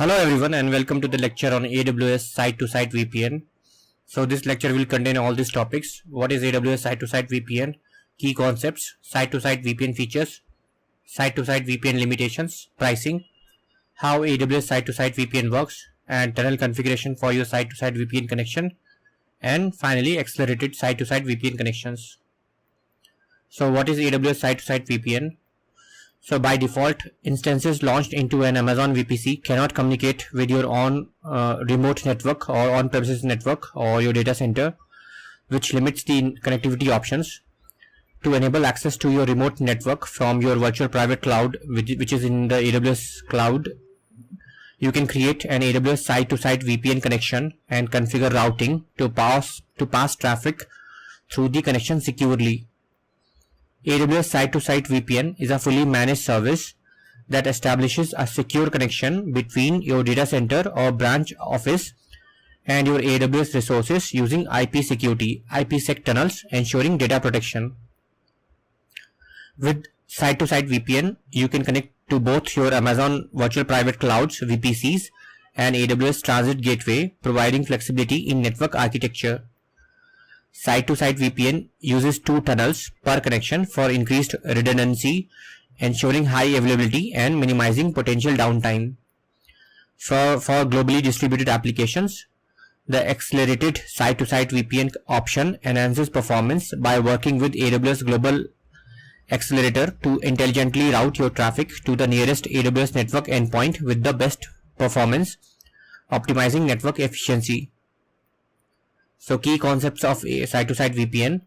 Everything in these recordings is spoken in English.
Hello everyone and welcome to the lecture on AWS Site-to-Site VPN. So this lecture will contain all these topics. What is AWS Site-to-Site VPN? Key concepts, Site-to-Site VPN features, Site-to-Site VPN limitations, pricing, how AWS Site-to-Site VPN works, and tunnel configuration for your Site-to-Site VPN connection, and finally accelerated Site-to-Site VPN connections. So what is AWS Site-to-Site VPN? So by default, instances launched into an Amazon VPC cannot communicate with your own remote network or on-premises network or your data center, which limits the connectivity options. To enable access to your remote network from your virtual private cloud, which is in the AWS cloud, you can create an AWS site-to-site VPN connection and configure routing to pass traffic through the connection securely. AWS Site-to-Site VPN is a fully managed service that establishes a secure connection between your data center or branch office and your AWS resources using IP security, IPsec tunnels, ensuring data protection. With Site-to-Site VPN, you can connect to both your Amazon Virtual Private Clouds VPCs and AWS Transit Gateway, providing flexibility in network architecture. Site-to-Site VPN uses 2 tunnels per connection for increased redundancy, ensuring high availability and minimizing potential downtime. For globally distributed applications, the accelerated Site-to-Site VPN option enhances performance by working with AWS Global Accelerator to intelligently route your traffic to the nearest AWS network endpoint with the best performance, optimizing network efficiency. So key concepts of Site-to-Site VPN.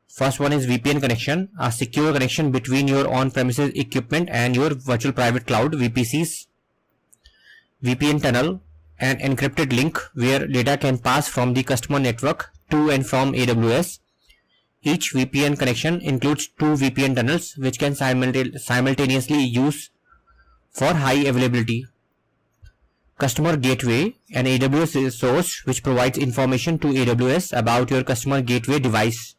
First one is VPN connection, a secure connection between your on-premises equipment and your virtual private cloud VPCs. VPN tunnel, an encrypted link where data can pass from the customer network to and from AWS. Each VPN connection includes 2 VPN tunnels which can simultaneously use for high availability. Customer Gateway, an AWS resource which provides information to AWS about your customer gateway device.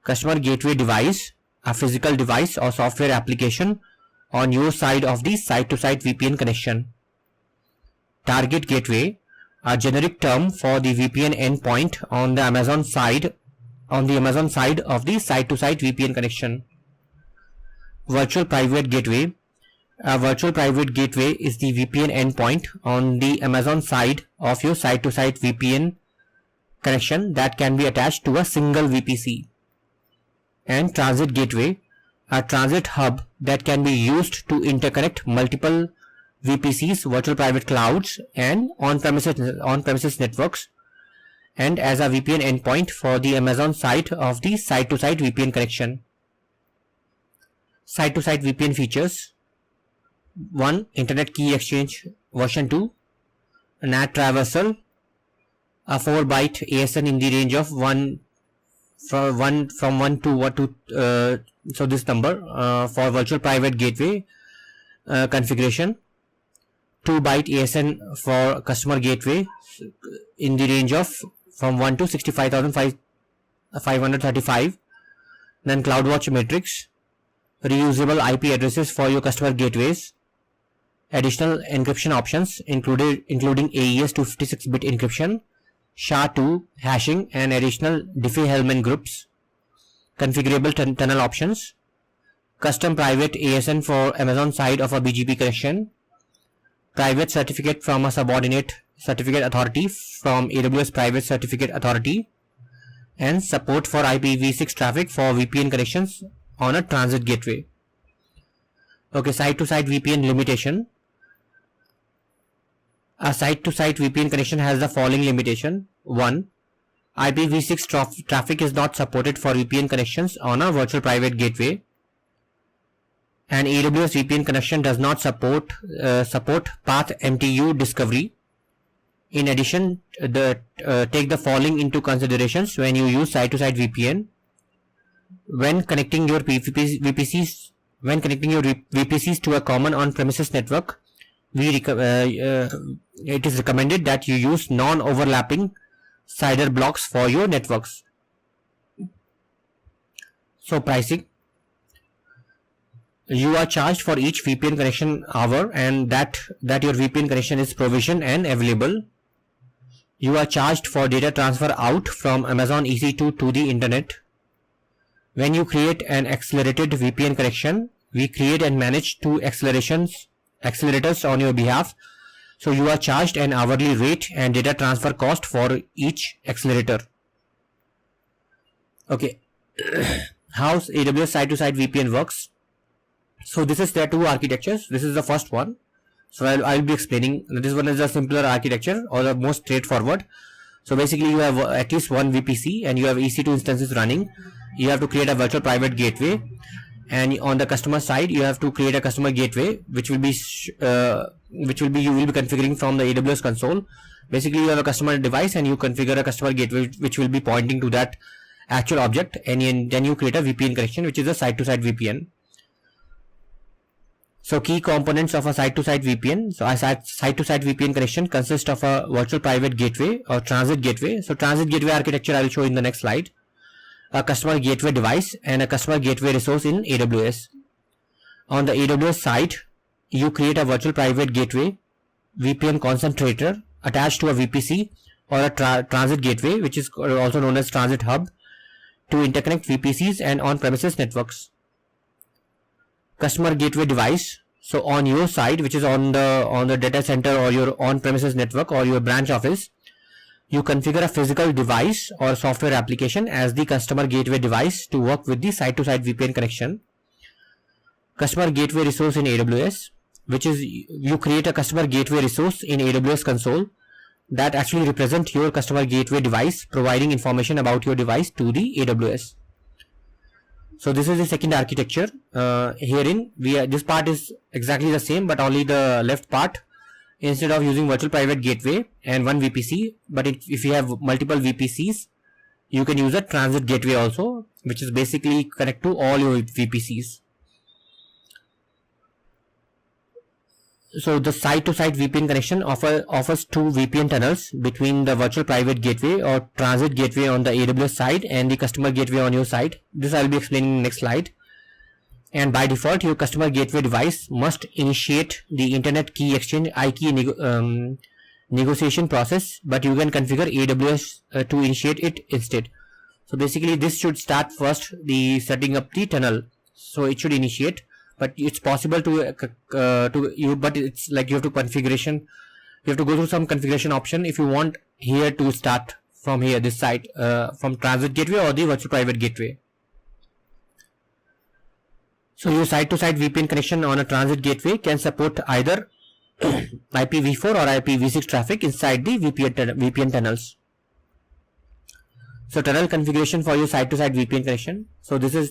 Customer Gateway device, a physical device or software application on your side of the site-to-site VPN connection. Target Gateway, a generic term for the VPN endpoint on the Amazon side of the site-to-site VPN connection. Virtual Private Gateway. A virtual private gateway is the VPN endpoint on the Amazon side of your site-to-site VPN connection that can be attached to a single VPC. And Transit Gateway, a transit hub that can be used to interconnect multiple VPCs, virtual private clouds, and on-premises networks, and as a VPN endpoint for the Amazon side of the site-to-site VPN connection. Site-to-site VPN features: 1. Internet Key Exchange version 2, NAT traversal, a 4-byte ASN in the range of 1 to so this number for virtual private gateway configuration, 2-byte ASN for customer gateway in the range of from 1 to 65,535, then CloudWatch matrix, reusable IP addresses for your customer gateways, additional encryption options including AES 256-bit encryption, SHA-2 hashing, and additional Diffie-Hellman groups, configurable tunnel options, custom private ASN for Amazon side of a BGP connection, private certificate from a subordinate certificate authority from AWS Private Certificate Authority, and support for IPv6 traffic for VPN connections on a transit gateway. Okay, site-to-site VPN limitation. A site-to-site VPN connection has the following limitation. 1. IPv6 traffic is not supported for VPN connections on a virtual private gateway. An AWS VPN connection does not support path MTU discovery. In addition, take the following into considerations when you use site-to-site VPN. When connecting your VPCs to a common on-premises network, it is recommended that you use non-overlapping CIDR blocks for your networks. So pricing. you are charged for each VPN connection hour, and that your VPN connection is provisioned and available. You are charged for data transfer out from Amazon EC2 to the internet. When you create an accelerated VPN connection, we create and manage two accelerators on your behalf. So you are charged an hourly rate and data transfer cost for each accelerator. Okay, how AWS site-to-site VPN works. So this is there two architectures. This is the first one. So I'll be explaining. This one is a simpler architecture or the most straightforward. So basically you have at least one VPC and you have EC2 instances running. You have to create a virtual private gateway, and on the customer side you have to create a customer gateway which will be you will be configuring from the AWS console. Basically you have a customer device and you configure a customer gateway which will be pointing to that actual object, and then you create a VPN connection which is a site-to-site VPN. So key components of a site-to-site VPN. So a site-to-site VPN connection consists of a virtual private gateway or transit gateway. So transit gateway architecture I will show in the next slide. A customer gateway device and a customer gateway resource in AWS. On the AWS side, you create a virtual private gateway VPN concentrator attached to a VPC or a transit gateway, which is also known as transit hub, to interconnect VPCs and on-premises networks. Customer gateway device. So on your side, which is on the data center or your on-premises network or your branch office, you configure a physical device or software application as the customer gateway device to work with the site-to-site VPN connection. Customer gateway resource in AWS, which is you create a customer gateway resource in AWS console that actually represent your customer gateway device, providing information about your device to the AWS. So this is the second architecture. Herein this part is exactly the same, but only the left part. Instead of using virtual private gateway and one VPC, but if you have multiple VPCs, you can use a transit gateway also, which is basically connect to all your VPCs. So the site-to-site VPN connection offers two VPN tunnels between the virtual private gateway or transit gateway on the AWS side and the customer gateway on your side. This I will be explaining in the next slide. And by default, your customer gateway device must initiate the internet key exchange IKEY negotiation process, but you can configure AWS to initiate it instead. So basically this should start first the setting up the tunnel. So it should initiate, but it's possible but it's like you have to go through some configuration option if you want here to start from here, this side, from transit gateway or the virtual private gateway. So your site-to-site VPN connection on a transit gateway can support either IPv4 or IPv6 traffic inside the VPN tunnels. So tunnel configuration for your site-to-site VPN connection. So this is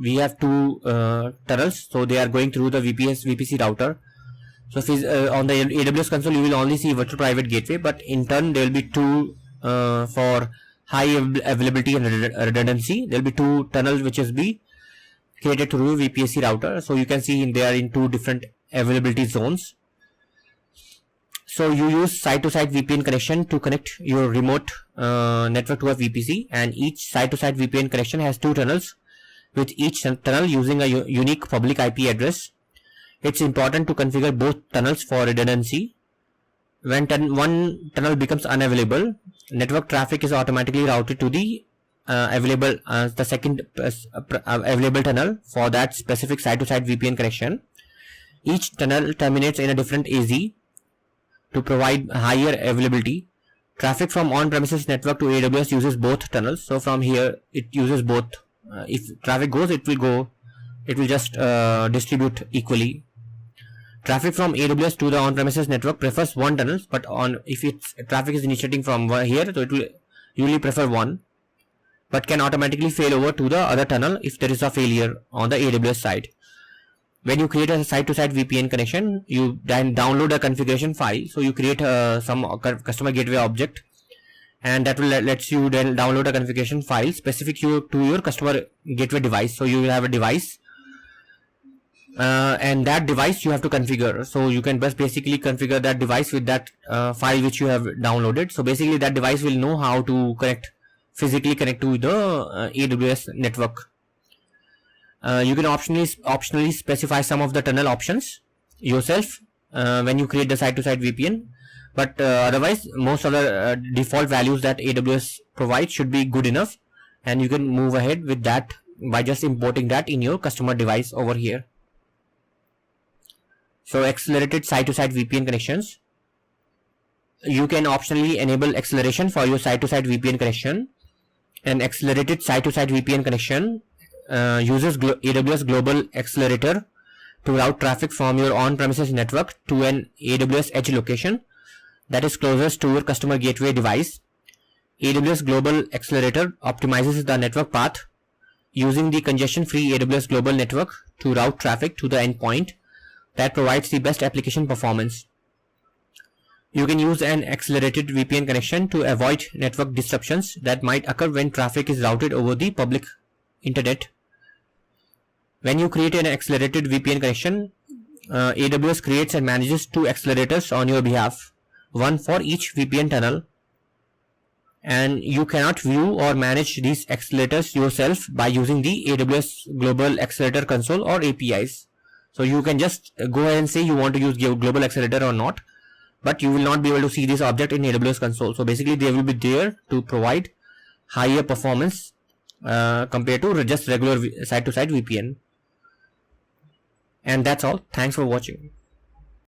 we have two tunnels. So they are going through the VPC router. So on the AWS console you will only see virtual private gateway, but in turn there will be two for high availability and redundancy. There will be two tunnels which is be created through VPC router. So you can see they are in two different availability zones. So you use site-to-site VPN connection to connect your remote network to a VPC, and each site-to-site VPN connection has two tunnels, with each tunnel using a unique public IP address. It's important to configure both tunnels for redundancy. When one tunnel becomes unavailable, network traffic is automatically routed to the the second available tunnel for that specific site-to-site VPN connection. Each tunnel terminates in a different AZ to provide higher availability. Traffic from on-premises network to AWS uses both tunnels. So from here it uses both. If traffic goes, it will just distribute equally. Traffic from AWS to the on-premises network prefers one tunnel, but if its traffic is initiating from here, so it will usually prefer one, but can automatically fail over to the other tunnel if there is a failure on the AWS side. When you create a site-to-site VPN connection, you then download a configuration file. So you create some customer gateway object, and that will lets you then download a configuration file specific to your customer gateway device. So you will have a device, and that device you have to configure. So you can basically configure that device with that file which you have downloaded. So basically that device will know how to physically connect to the AWS network. You can optionally specify some of the tunnel options yourself when you create the site-to-site VPN, but otherwise most of the default values that AWS provides should be good enough, and you can move ahead with that by just importing that in your customer device over here. So accelerated site-to-site VPN connections. You can optionally enable acceleration for your site-to-site VPN connection. An accelerated site-to-site VPN connection uses AWS Global Accelerator to route traffic from your on-premises network to an AWS Edge location that is closest to your customer gateway device. AWS Global Accelerator optimizes the network path using the congestion-free AWS Global Network to route traffic to the endpoint that provides the best application performance. You can use an accelerated VPN connection to avoid network disruptions that might occur when traffic is routed over the public internet. When you create an accelerated VPN connection, AWS creates and manages 2 accelerators on your behalf, one for each VPN tunnel, and you cannot view or manage these accelerators yourself by using the AWS Global Accelerator console or APIs. So you can just go ahead and say you want to use Global Accelerator or not, but you will not be able to see this object in AWS console. So basically they will be there to provide higher performance compared to just regular site-to-site VPN. And that's all. Thanks for watching.